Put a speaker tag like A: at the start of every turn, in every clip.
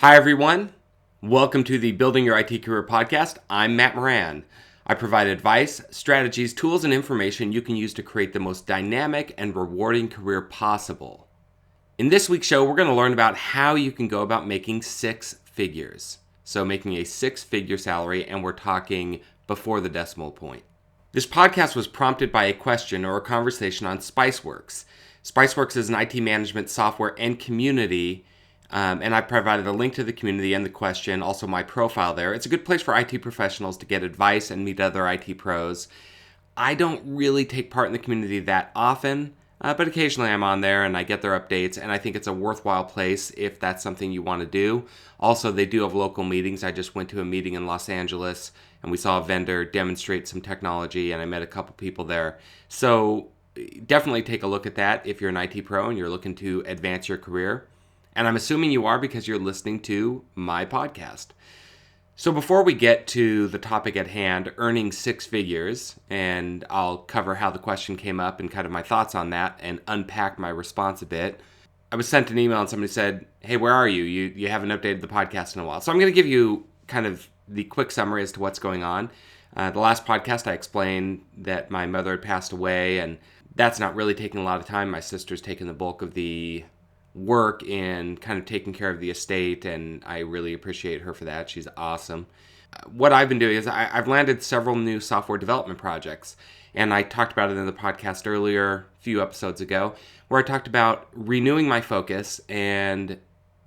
A: Hi, everyone. Welcome to the Building Your IT Career podcast. I'm Matt Moran. I provide advice, strategies, tools, and information you can use to create the most dynamic and rewarding career possible. In this week's show, we're going to learn about how you can go about making six figures. So making a six-figure salary, and we're talking before the decimal point. This podcast was prompted by a question or a conversation on Spiceworks. Spiceworks is an IT management software and community, and I provided a link to the community and the question, also my profile there. It's a good place for IT professionals to get advice and meet other IT pros. I don't really take part in the community that often, but occasionally I'm on there and I get their updates, and I think it's a worthwhile place if that's something you want to do. Also, they do have local meetings. I just went to a meeting in Los Angeles, and we saw a vendor demonstrate some technology, and I met a couple people there. So definitely take a look at that if you're an IT pro and you're looking to advance your career. And I'm assuming you are because you're listening to my podcast. So before we get to the topic at hand, earning six figures, and I'll cover how the question came up and kind of my thoughts on that and unpack my response a bit, I was sent an email and somebody said, hey, where are you? You haven't updated the podcast in a while. So I'm going to give you kind of the quick summary as to what's going on. The last podcast I explained that my mother had passed away, and that's not really taking a lot of time. My sister's taking the bulk of the work in kind of taking care of the estate, and I really appreciate her for that. She's awesome. What I've been doing is I've landed several new software development projects, and I talked about it in the podcast earlier, a few episodes ago, where I talked about renewing my focus and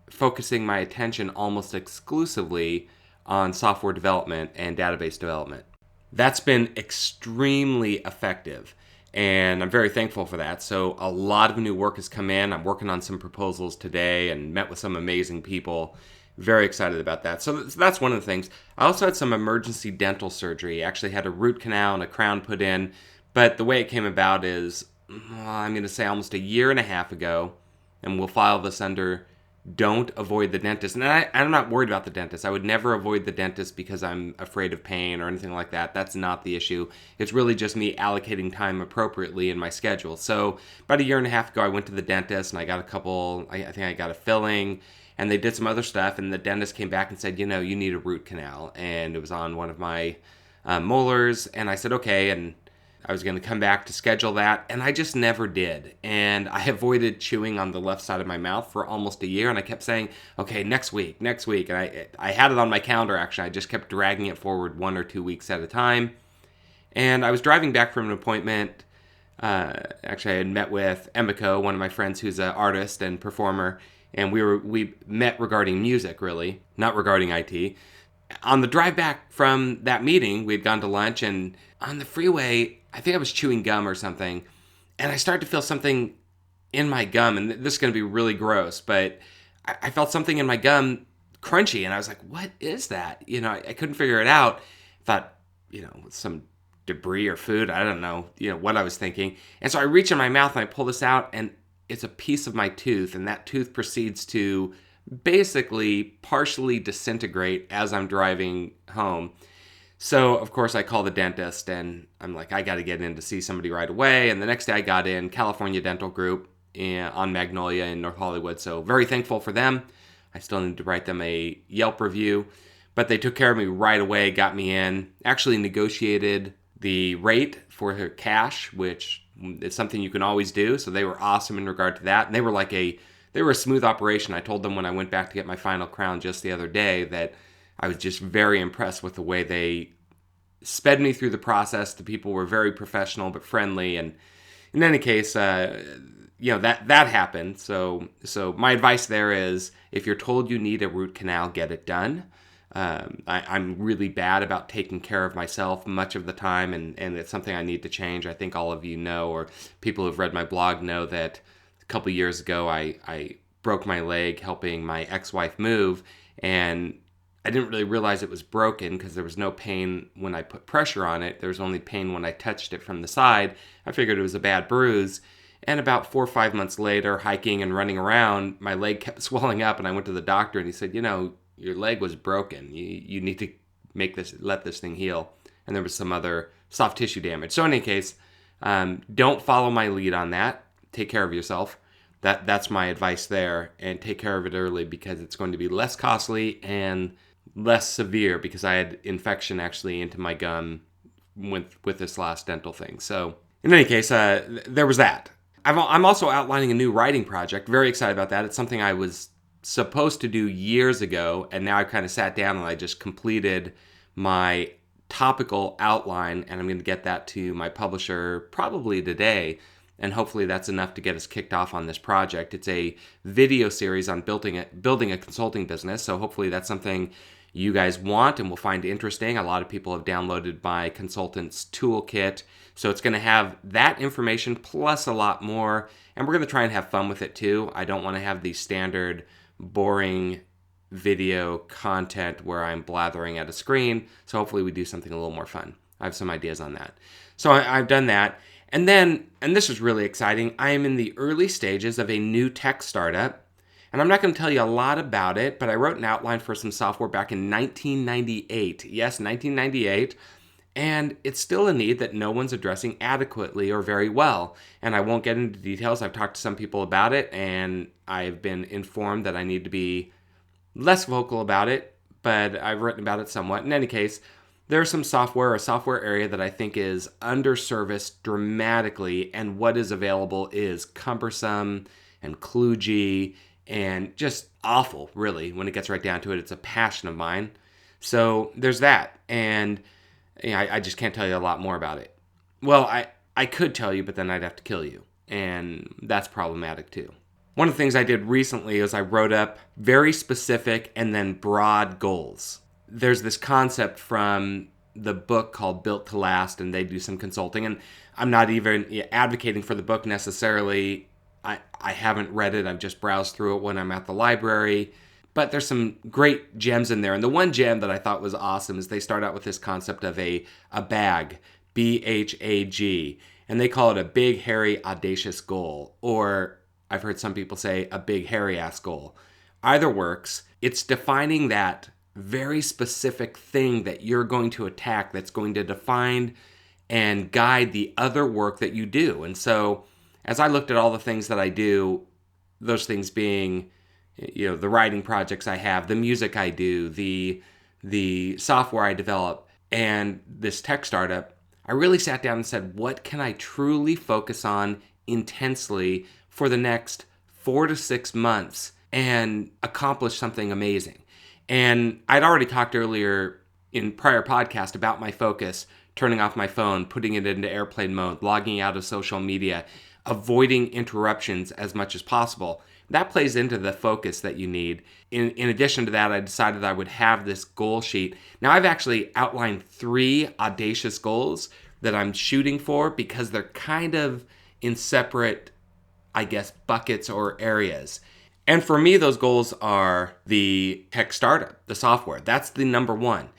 A: focusing my attention almost exclusively on software development and database development. That's been extremely effective, and I'm very thankful for that. So a lot of new work has come in. I'm working on some proposals today and met with some amazing people. Very excited about that. So that's one of the things. I also had some emergency dental surgery. I actually had a root canal and a crown put in. But the way it came about is, I'm going to say almost a year and a half ago, and we'll file this under don't avoid the dentist. And I'm not worried about the dentist. I would never avoid the dentist because I'm afraid of pain or anything like that. That's not the issue. It's really just me allocating time appropriately in my schedule. So about a year and a half ago, I went to the dentist and I got I think I got a filling, and they did some other stuff, and the dentist came back and said, you need a root canal. And it was on one of my molars, and I said, okay, and I was going to come back to schedule that, and I just never did. And I avoided chewing on the left side of my mouth for almost a year, and I kept saying, okay, next week. And I had it on my calendar, actually. I just kept dragging it forward 1 or 2 weeks at a time. And I was driving back from an appointment. Actually, I had met with Emiko, one of my friends who's an artist and performer, and we met regarding music, really, not regarding IT. On the drive back from that meeting, we had gone to lunch, and on the freeway, I think I was chewing gum or something, and I started to feel something in my gum, and this is going to be really gross, but I felt something in my gum crunchy, and I was like, what is that? I couldn't figure it out. Thought, some debris or food. I don't know, what I was thinking. And so I reach in my mouth, and I pull this out, and it's a piece of my tooth, and that tooth proceeds to basically partially disintegrate as I'm driving home. So, of course, I call the dentist, and I'm like, I got to get in to see somebody right away. And the next day I got in, California Dental Group on Magnolia in North Hollywood. So very thankful for them. I still need to write them a Yelp review. But they took care of me right away, got me in, actually negotiated the rate for her cash, which is something you can always do. So they were awesome in regard to that. And they were a smooth operation. I told them when I went back to get my final crown just the other day that I was just very impressed with the way they sped me through the process. The people were very professional but friendly. And in any case, that happened. So my advice there is, if you're told you need a root canal, get it done. I'm really bad about taking care of myself much of the time, and it's something I need to change. I think all of you know, or people who've read my blog know, that a couple years ago I broke my leg helping my ex-wife move, and I didn't really realize it was broken because there was no pain when I put pressure on it. There was only pain when I touched it from the side. I figured it was a bad bruise. And about 4 or 5 months later, hiking and running around, my leg kept swelling up, and I went to the doctor, and he said, your leg was broken. You need to let this thing heal. And there was some other soft tissue damage. So in any case, don't follow my lead on that. Take care of yourself. that's my advice there, and take care of it early because it's going to be less costly and less severe because I had infection actually into my gum with this last dental thing. So in any case, there was that. I'm also outlining a new writing project. Very excited about that. It's something I was supposed to do years ago, and now I kind of sat down and I just completed my topical outline, and I'm going to get that to my publisher probably today, and hopefully that's enough to get us kicked off on this project. It's a video series on building a consulting business, so hopefully that's something you guys want and will find interesting. A lot of people have downloaded my consultant's toolkit, so it's going to have that information plus a lot more, and we're going to try and have fun with it too. I don't want to have the standard boring video content where I'm blathering at a screen, so hopefully we do something a little more fun. I have some ideas on that. So I've done that. And then, and this is really exciting, I am in the early stages of a new tech startup. And I'm not going to tell you a lot about it, but I wrote an outline for some software back in 1998. Yes, 1998. And it's still a need that no one's addressing adequately or very well. And I won't get into details. I've talked to some people about it, and I've been informed that I need to be less vocal about it, but I've written about it somewhat. In any case, there's some software, a software area that I think is underserviced dramatically, and what is available is cumbersome and kludgy and just awful, really. When it gets right down to it, it's a passion of mine. So there's that, and I just can't tell you a lot more about it. Well, I could tell you, but then I'd have to kill you, and that's problematic too. One of the things I did recently is I wrote up very specific and then broad goals. There's this concept from the book called Built to Last, and they do some consulting, and I'm not even advocating for the book necessarily. I haven't read it. I've just browsed through it when I'm at the library. But there's some great gems in there. And the one gem that I thought was awesome is they start out with this concept of a bag, BHAG, and they call it a big, hairy, audacious goal, or I've heard some people say a big, hairy-ass goal. Either works. It's defining that very specific thing that you're going to attack that's going to define and guide the other work that you do. And so as I looked at all the things that I do, those things being, the writing projects I have, the music I do, the software I develop, and this tech startup, I really sat down and said, what can I truly focus on intensely for the next 4 to 6 months and accomplish something amazing? And I'd already talked earlier in prior podcast about my focus, turning off my phone, putting it into airplane mode, logging out of social media, avoiding interruptions as much as possible. That plays into the focus that you need. In addition to that, I decided I would have this goal sheet. Now I've actually outlined 3 audacious goals that I'm shooting for because they're kind of in separate, I guess, buckets or areas. And for me, those goals are the tech startup, the software. That's the number one.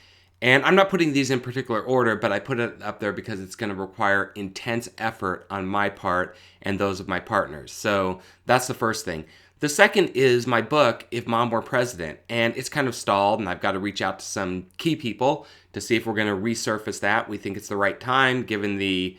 A: And I'm not putting these in particular order, but I put it up there because it's going to require intense effort on my part and those of my partners. So that's the first thing. The second is my book, If Mom Were President, and it's kind of stalled, and I've got to reach out to some key people to see if we're going to resurface that. We think it's the right time given the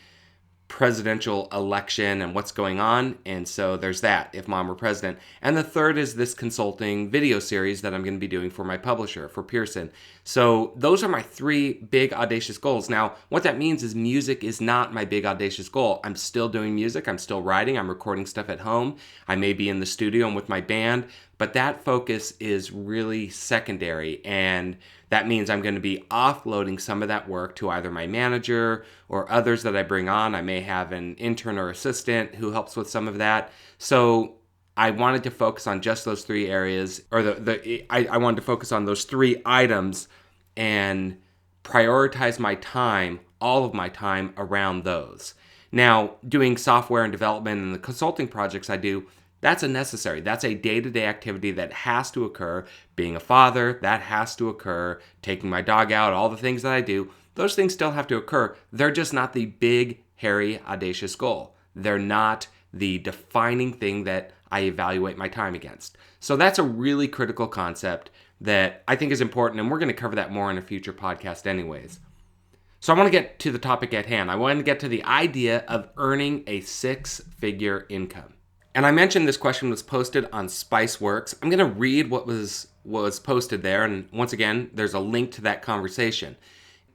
A: presidential election and what's going on, and so there's that, If Mom Were President. And the third is this consulting video series that I'm going to be doing for my publisher, for Pearson. So those are my 3 big audacious goals. Now, what that means is music is not my big audacious goal. I'm still doing music, I'm still writing, I'm recording stuff at home, I may be in the studio and with my band, but that focus is really secondary, and that means I'm going to be offloading some of that work to either my manager or others that I bring on. I may have an intern or assistant who helps with some of that. So I wanted to focus on just those 3 areas, or I wanted to focus on those 3 items and prioritize my time, all of my time around those. Now, doing software and development and the consulting projects I do, that's a necessary. That's a day-to-day activity that has to occur. Being a father, that has to occur. Taking my dog out, all the things that I do, those things still have to occur. They're just not the big, hairy, audacious goal. They're not the defining thing that I evaluate my time against. So that's a really critical concept that I think is important, and we're going to cover that more in a future podcast anyways. So I want to get to the topic at hand. I want to get to the idea of earning a 6-figure income. And I mentioned this question was posted on Spiceworks. I'm going to read what was posted there. And once again, there's a link to that conversation.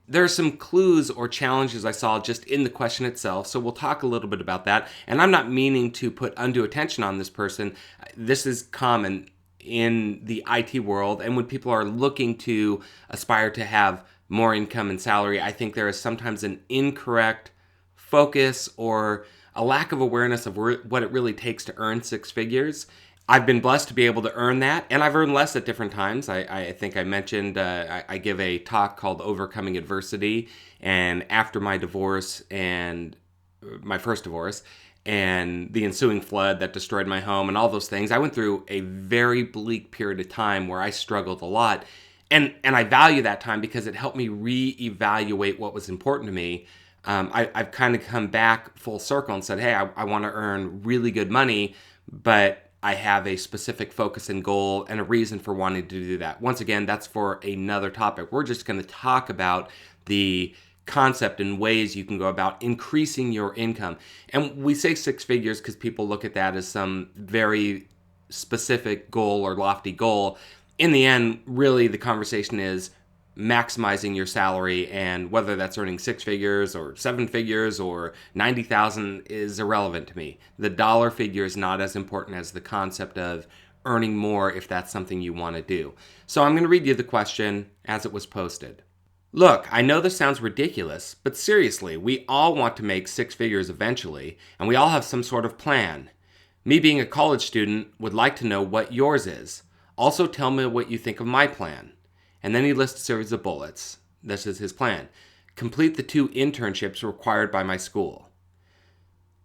A: There are some clues or challenges I saw just in the question itself, so we'll talk a little bit about that. And I'm not meaning to put undue attention on this person. This is common in the IT world, and when people are looking to aspire to have more income and salary, I think there is sometimes an incorrect focus or a lack of awareness of what it really takes to earn six figures. I've been blessed to be able to earn that, and I've earned less at different times. I think I mentioned I give a talk called Overcoming Adversity, and after my divorce and my first divorce and the ensuing flood that destroyed my home and all those things, I went through a very bleak period of time where I struggled a lot, and I value that time because it helped me reevaluate what was important to me. I've kind of come back full circle and said, hey, I want to earn really good money, but I have a specific focus and goal and a reason for wanting to do that. Once again, that's for another topic. We're just going to talk about the concept and ways you can go about increasing your income. And we say six figures because people look at that as some very specific goal or lofty goal. In the end, really the conversation is maximizing your salary, and whether that's earning six figures or seven figures or 90,000 is irrelevant to me. The dollar figure is not as important as the concept of earning more if that's something you want to do. So I'm going to read you the question as it was posted. Look, I know this sounds ridiculous, but seriously, we all want to make six figures eventually, and we all have some sort of plan. Me being a college student would like to know what yours is. Also tell me what you think of my plan. And then he lists a series of bullets. This is his plan. Complete the 2 internships required by my school.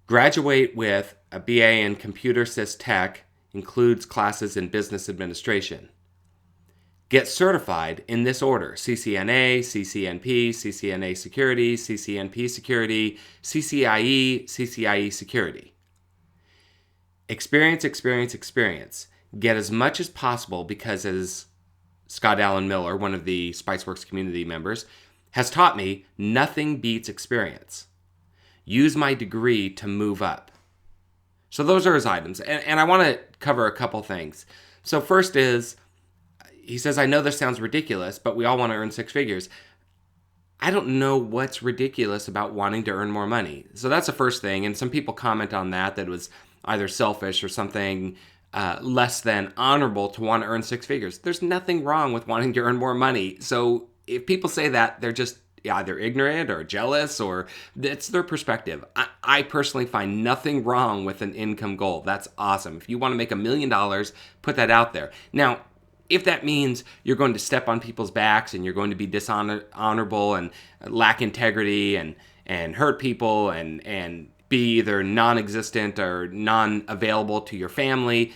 A: Graduate with a BA in Computer Sys Tech, includes classes in Business Administration. Get certified in this order: CCNA, CCNP, CCNA Security, CCNP Security, CCIE, CCIE Security. Experience, experience, experience. Get as much as possible because, as Scott Allen Miller, one of the Spiceworks community members, has taught me, nothing beats experience. Use my degree to move up. So those are his items. And I want to cover a couple things. So first is, he says, I know this sounds ridiculous, but we all want to earn six figures. I don't know what's ridiculous about wanting to earn more money. So that's the first thing. And some people comment on that it was either selfish or something less than honorable to want to earn six figures. There's nothing wrong with wanting to earn more money. So if people say that, they're just either ignorant or jealous, or it's their perspective. I personally find nothing wrong with an income goal. That's awesome. If you want to make $1 million, put that out there. Now, if that means you're going to step on people's backs and you're going to be dishonorable and lack integrity and hurt people and be either non-existent or non-available to your family,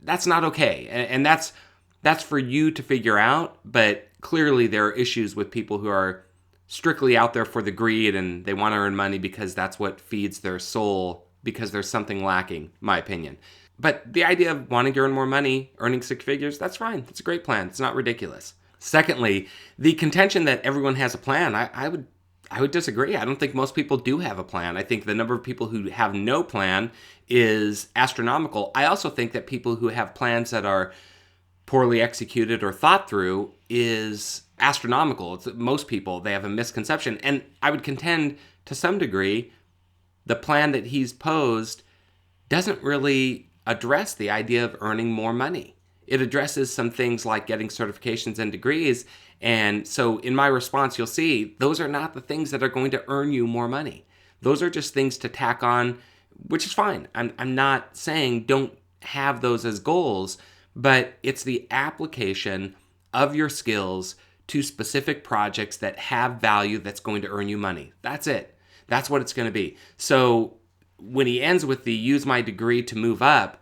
A: that's not okay. And that's for you to figure out. But clearly there are issues with people who are strictly out there for the greed and they want to earn money because that's what feeds their soul, because there's something lacking, my opinion. But the idea of wanting to earn more money, earning six figures, that's fine. That's a great plan. It's not ridiculous. Secondly, the contention that everyone has a plan, I would disagree. I don't think most people do have a plan. I think the number of people who have no plan is astronomical. I also think that people who have plans that are poorly executed or thought through is astronomical. It's most people, they have a misconception. And I would contend to some degree, the plan that he's posed doesn't really address the idea of earning more money. It addresses some things like getting certifications and degrees. And so in my response, you'll see those are not the things that are going to earn you more money. Those are just things to tack on, which is fine. I'm not saying don't have those as goals, but it's the application of your skills to specific projects that have value that's going to earn you money. That's it. That's what it's going to be. So when he ends with the use my degree to move up,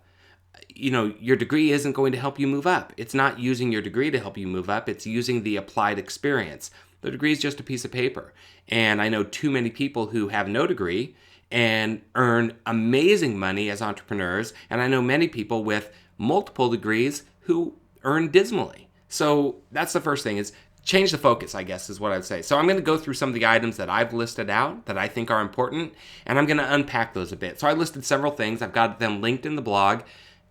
A: your degree isn't going to help you move up. It's not using your degree to help you move up. It's using the applied experience. The degree is just a piece of paper. And I know too many people who have no degree and earn amazing money as entrepreneurs. And I know many people with multiple degrees who earn dismally. So that's the first thing, is change the focus, I guess, is what I'd say. So I'm going to go through some of the items that I've listed out that I think are important, and I'm going to unpack those a bit. So I listed several things. I've got them linked in the blog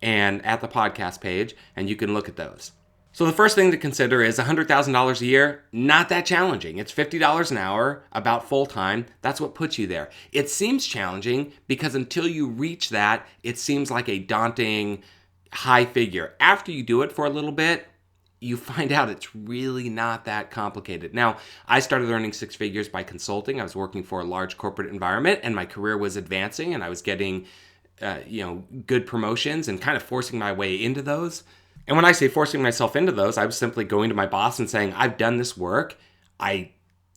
A: and at the podcast page, and you can look at those. So the first thing to consider is $100,000 a year, not that challenging. It's $50 an hour, about full-time. That's what puts you there. It seems challenging because until you reach that, it seems like a daunting high figure. After you do it for a little bit, you find out it's really not that complicated. Now, I started earning six figures by consulting. I was working for a large corporate environment, and my career was advancing, and I was getting good promotions and kind of forcing my way into those. And when I say forcing myself into those, I was simply going to my boss and saying, I've done this work. I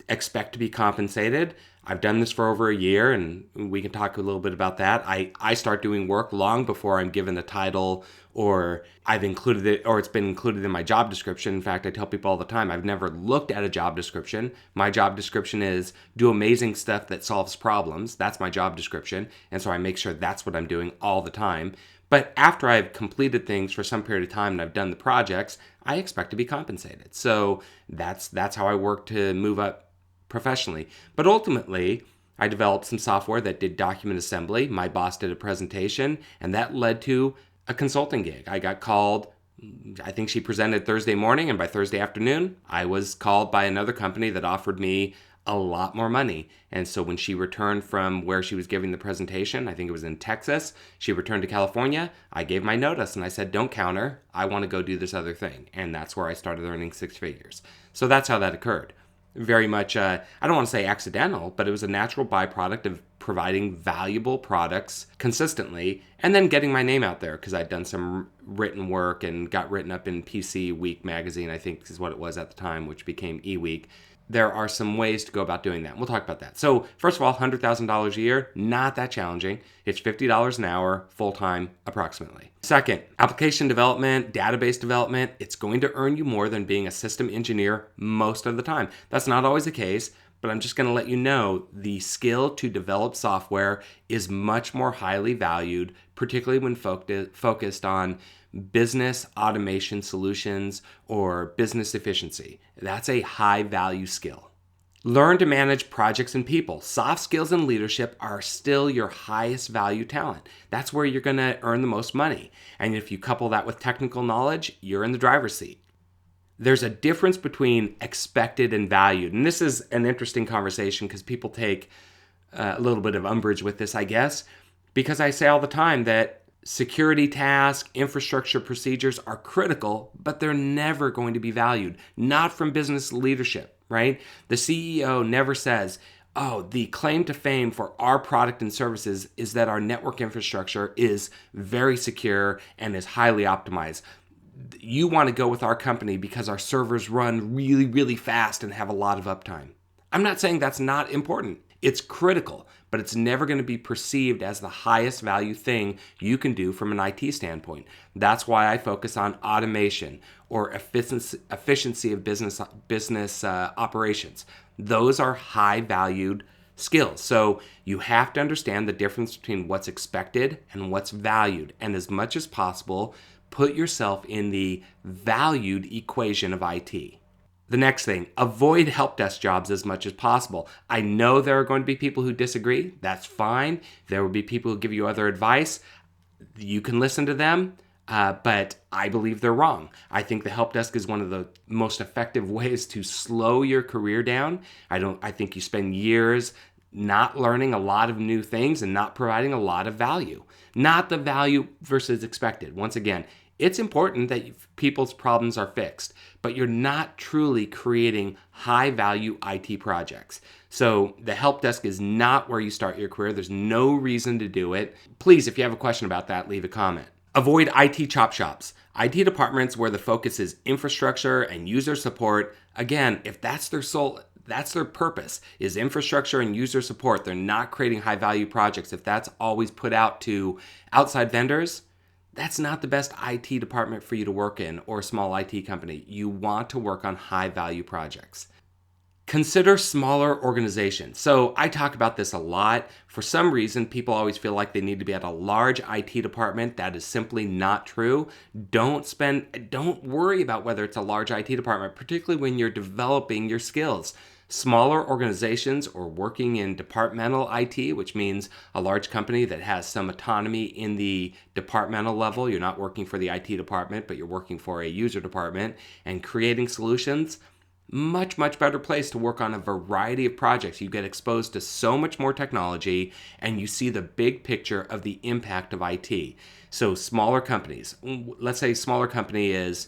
A: expect to be compensated. I've done this for over a year, and we can talk a little bit about that. I start doing work long before I'm given the title or I've included it or it's been included in my job description. In fact, I tell people all the time, I've never looked at a job description. My job description is do amazing stuff that solves problems. That's my job description. And so I make sure that's what I'm doing all the time. But after I've completed things for some period of time and I've done the projects, I expect to be compensated. So that's how I work to move up professionally. But ultimately, I developed some software that did document assembly. My boss did a presentation, and that led to a consulting gig. I got called, I think she presented Thursday morning, and by Thursday afternoon, I was called by another company that offered me a lot more money. And so when she returned from where she was giving the presentation, I think it was in Texas, she returned to California, I gave my notice and I said, don't counter, I want to go do this other thing. And that's where I started earning six figures. So that's how that occurred. Very much, I don't want to say accidental, but it was a natural byproduct of providing valuable products consistently and then getting my name out there because I'd done some written work and got written up in PC Week magazine, I think is what it was at the time, which became eWeek. There are some ways to go about doing that. We'll talk about that. So first of all, $100,000 a year, not that challenging. It's $50 an hour, full-time approximately. Second, application development, database development, it's going to earn you more than being a system engineer most of the time. That's not always the case, but I'm just going to let you know the skill to develop software is much more highly valued, particularly when focused on business automation solutions or business efficiency. That's a high value skill. Learn to manage projects and people. Soft skills and leadership are still your highest value talent. That's where you're going to earn the most money. And if you couple that with technical knowledge, you're in the driver's seat. There's a difference between expected and valued. And this is an interesting conversation because people take a little bit of umbrage with this, I guess, because I say all the time that security tasks, infrastructure procedures are critical, but they're never going to be valued. Not from business leadership, right? The CEO never says, oh, the claim to fame for our product and services is that our network infrastructure is very secure and is highly optimized. You want to go with our company because our servers run really, really fast and have a lot of uptime. I'm not saying that's not important. It's critical, but it's never going to be perceived as the highest value thing you can do from an IT standpoint. That's why I focus on automation or efficiency of business operations. Those are high valued skills. So you have to understand the difference between what's expected and what's valued. And as much as possible, put yourself in the valued equation of IT. The next thing, avoid help desk jobs as much as possible. I know there are going to be people who disagree. That's fine. There will be people who give you other advice. You can listen to them, but I believe they're wrong. I think the help desk is one of the most effective ways to slow your career down. I think you spend years not learning a lot of new things and not providing a lot of value. Not the value versus expected. Once again, it's important that people's problems are fixed, but you're not truly creating high-value IT projects. So the help desk is not where you start your career. There's no reason to do it. Please, if you have a question about that, leave a comment. Avoid IT chop shops. IT departments where the focus is infrastructure and user support. Again, if that's their purpose, is infrastructure and user support. They're not creating high-value projects. If that's always put out to outside vendors, that's not the best IT department for you to work in or a small IT company. You want to work on high-value projects. Consider smaller organizations. So I talk about this a lot. For some reason, people always feel like they need to be at a large IT department. That is simply not true. Don't worry about whether it's a large IT department, particularly when you're developing your skills. Smaller organizations or working in departmental IT, which means a large company that has some autonomy in the departmental level. You're not working for the IT department, but you're working for a user department and creating solutions. Much, much better place to work on a variety of projects. You get exposed to so much more technology and you see the big picture of the impact of IT. So smaller companies, let's say smaller company is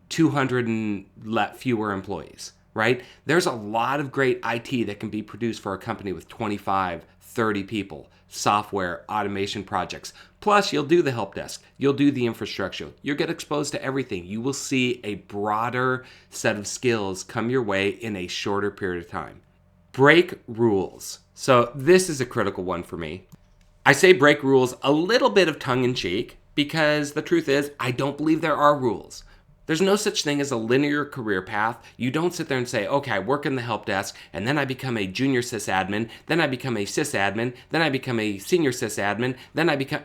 A: 200 and fewer employees, right? There's a lot of great IT that can be produced for a company with 25, 30 people, software, automation projects. Plus, you'll do the help desk. You'll do the infrastructure. You'll get exposed to everything. You will see a broader set of skills come your way in a shorter period of time. Break rules. So this is a critical one for me. I say break rules a little bit of tongue-in-cheek because the truth is I don't believe there are rules. There's no such thing as a linear career path. You don't sit there and say, okay, I work in the help desk, and then I become a junior sysadmin, then I become a sysadmin, then I become a senior sysadmin, then I become,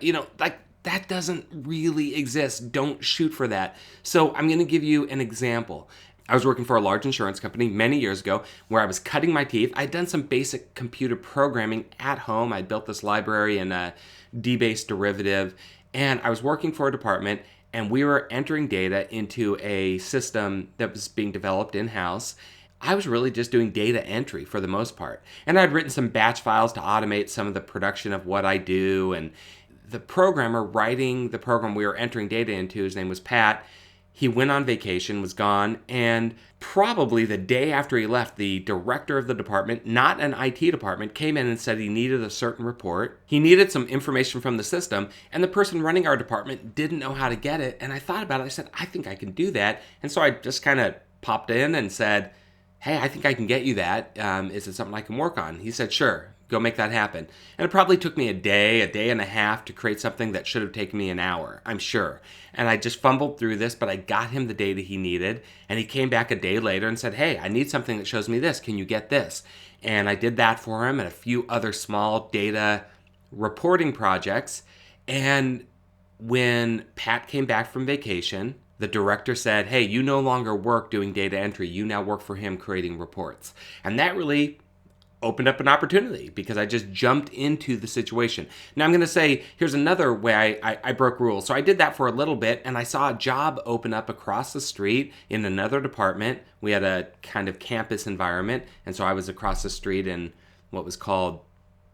A: that doesn't really exist. Don't shoot for that. So I'm going to give you an example. I was working for a large insurance company many years ago where I was cutting my teeth. I'd done some basic computer programming at home. I built this library in a D-based derivative, and I was working for a department, and we were entering data into a system that was being developed in-house. I was really just doing data entry for the most part. And I'd written some batch files to automate some of the production of what I do. And the programmer writing the program we were entering data into, his name was Pat, he went on vacation, was gone, and probably the day after he left, the director of the department, not an IT department, came in and said he needed a certain report. He needed some information from the system, and the person running our department didn't know how to get it. And I thought about it. I said, I think I can do that. And so I just kind of popped in and said, hey, I think I can get you that. Is it something I can work on? He said, sure. Go make that happen. And it probably took me a day and a half to create something that should have taken me an hour, I'm sure. And I just fumbled through this, but I got him the data he needed. And he came back a day later and said, hey, I need something that shows me this. Can you get this? And I did that for him and a few other small data reporting projects. And when Pat came back from vacation, the director said, hey, you no longer work doing data entry. You now work for him creating reports. And that really opened up an opportunity because I just jumped into the situation. Now I'm going to say, here's another way I broke rules. So I did that for a little bit and I saw a job open up across the street in another department. We had a kind of campus environment. And so I was across the street in what was called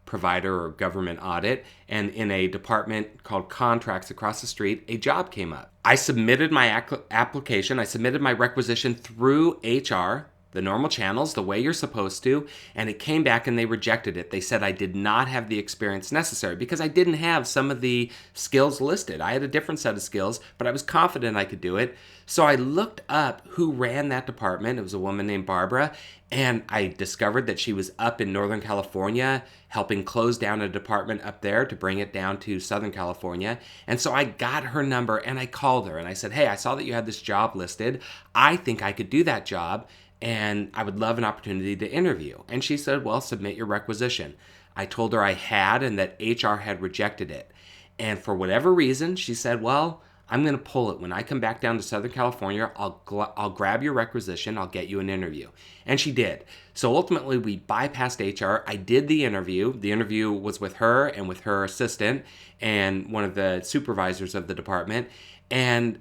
A: provider or government audit. And in a department called contracts across the street, a job came up. I submitted my application. I submitted my requisition through HR, the normal channels, the way you're supposed to, and it came back and they rejected it. They said I did not have the experience necessary because I didn't have some of the skills listed. I had a different set of skills, but I was confident I could do it. So I looked up who ran that department. It was a woman named Barbara, and I discovered that she was up in Northern California helping close down a department up there to bring it down to Southern California. And so I got her number and I called her and I said, hey, I saw that you had this job listed. I think I could do that job, and I would love an opportunity to interview. And she said, well, submit your requisition. I told her I had and that HR had rejected it. And for whatever reason, she said, well, I'm going to pull it. When I come back down to Southern California, I'll grab your requisition. I'll get you an interview. And she did. So ultimately, we bypassed HR. I did the interview. The interview was with her and with her assistant and one of the supervisors of the department. And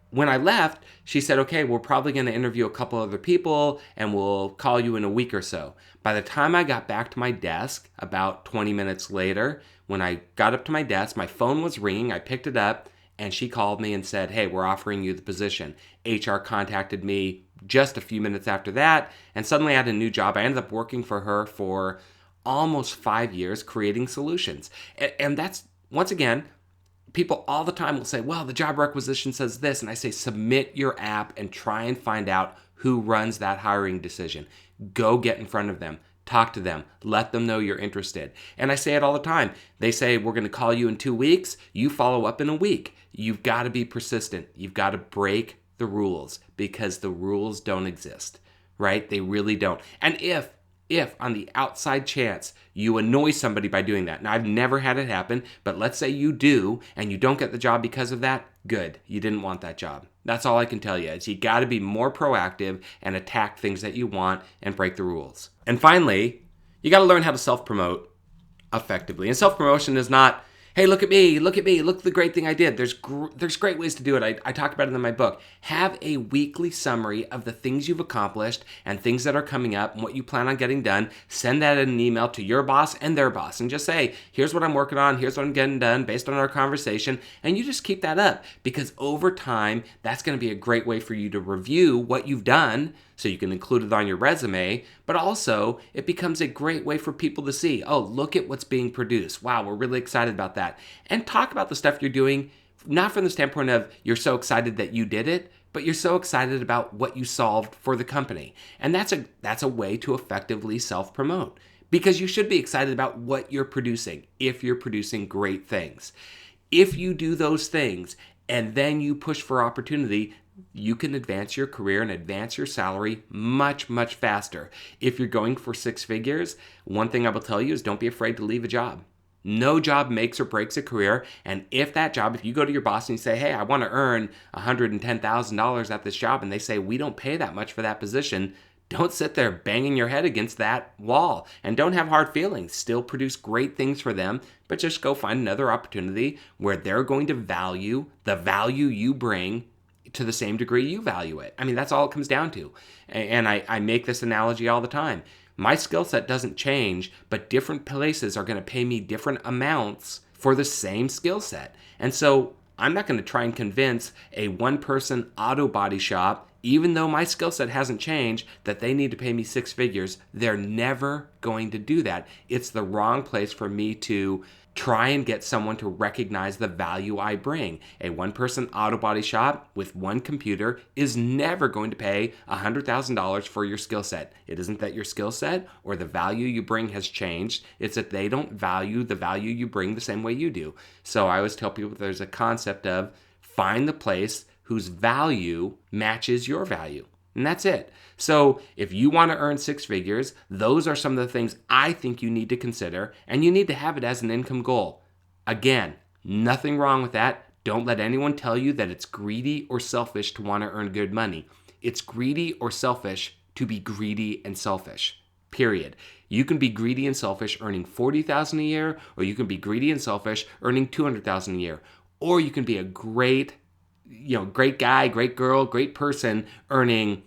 A: when I left, she said, okay, we're probably going to interview a couple other people and we'll call you in a week or so. By the time I got back to my desk, about 20 minutes later, when I got up to my desk, my phone was ringing. I picked it up and she called me and said, hey, we're offering you the position. HR contacted me just a few minutes after that, and suddenly I had a new job. I ended up working for her for almost 5 years creating solutions. And that's, once again, people all the time will say, well, the job requisition says this. And I say, submit your app and try and find out who runs that hiring decision. Go get in front of them. Talk to them. Let them know you're interested. And I say it all the time. They say, we're going to call you in 2 weeks. You follow up in a week. You've got to be persistent. You've got to break the rules because the rules don't exist. right? They really don't. And if on the outside chance you annoy somebody by doing that, now I've never had it happen, but let's say you do and you don't get the job because of that, good. You didn't want that job. That's all I can tell you is you got to be more proactive and attack things that you want and break the rules. And finally, you got to learn how to self-promote effectively. And self-promotion is not, hey, look at me, look at the great thing I did. There's great ways to do it. I talk about it in my book. Have a weekly summary of the things you've accomplished and things that are coming up and what you plan on getting done. Send that in an email to your boss and their boss and just say, here's what I'm working on, here's what I'm getting done based on our conversation. And you just keep that up because over time, that's going to be a great way for you to review what you've done so you can include it on your resume, but also it becomes a great way for people to see, oh, look at what's being produced. Wow, we're really excited about that. And talk about the stuff you're doing, not from the standpoint of you're so excited that you did it, but you're so excited about what you solved for the company. And that's a way to effectively self-promote because you should be excited about what you're producing if you're producing great things. If you do those things and then you push for opportunity, you can advance your career and advance your salary much, much faster. If you're going for 6 figures, one thing I will tell you is don't be afraid to leave a job. No job makes or breaks a career. And if you go to your boss and you say, hey, I want to earn $110,000 at this job, and they say, we don't pay that much for that position, don't sit there banging your head against that wall and don't have hard feelings. Still produce great things for them, but just go find another opportunity where they're going to value the value you bring to the same degree you value it. I mean, that's all it comes down to. And I make this analogy all the time. My skill set doesn't change, but different places are going to pay me different amounts for the same skill set. And so I'm not going to try and convince a one-person auto body shop, even though my skill set hasn't changed, that they need to pay me 6 figures. They're never going to do that. It's the wrong place for me to try and get someone to recognize the value I bring. A one-person auto body shop with one computer is never going to pay $100,000 for your skill set. It isn't that your skill set or the value you bring has changed. It's that they don't value the value you bring the same way you do. So I always tell people there's a concept of find the place whose value matches your value. And that's it. So if you want to earn 6 figures, those are some of the things I think you need to consider, and you need to have it as an income goal. Again, nothing wrong with that. Don't let anyone tell you that it's greedy or selfish to want to earn good money. It's greedy or selfish to be greedy and selfish, period. You can be greedy and selfish earning $40,000 a year, or you can be greedy and selfish earning $200,000 a year, or you can be a great guy, great girl, great person earning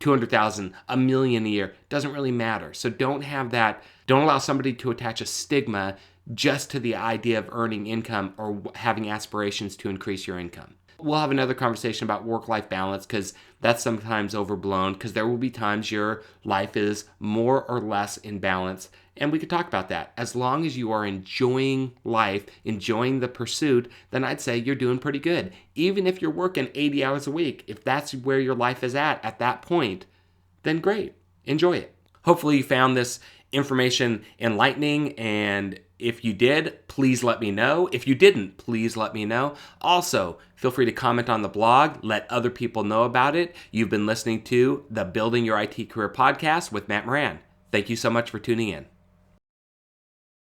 A: $200,000, $1 million a year. Doesn't really matter. So don't allow somebody to attach a stigma just to the idea of earning income or having aspirations to increase your income. We'll have another conversation about work-life balance because that's sometimes overblown because there will be times your life is more or less in balance. And we could talk about that. As long as you are enjoying life, enjoying the pursuit, then I'd say you're doing pretty good. Even if you're working 80 hours a week, if that's where your life is at that point, then great. Enjoy it. Hopefully you found this information enlightening, and if you did, please let me know. If you didn't, please let me know. Also, feel free to comment on the blog. Let other people know about it. You've been listening to the Building Your IT Career podcast with Matt Moran. Thank you so much for tuning in.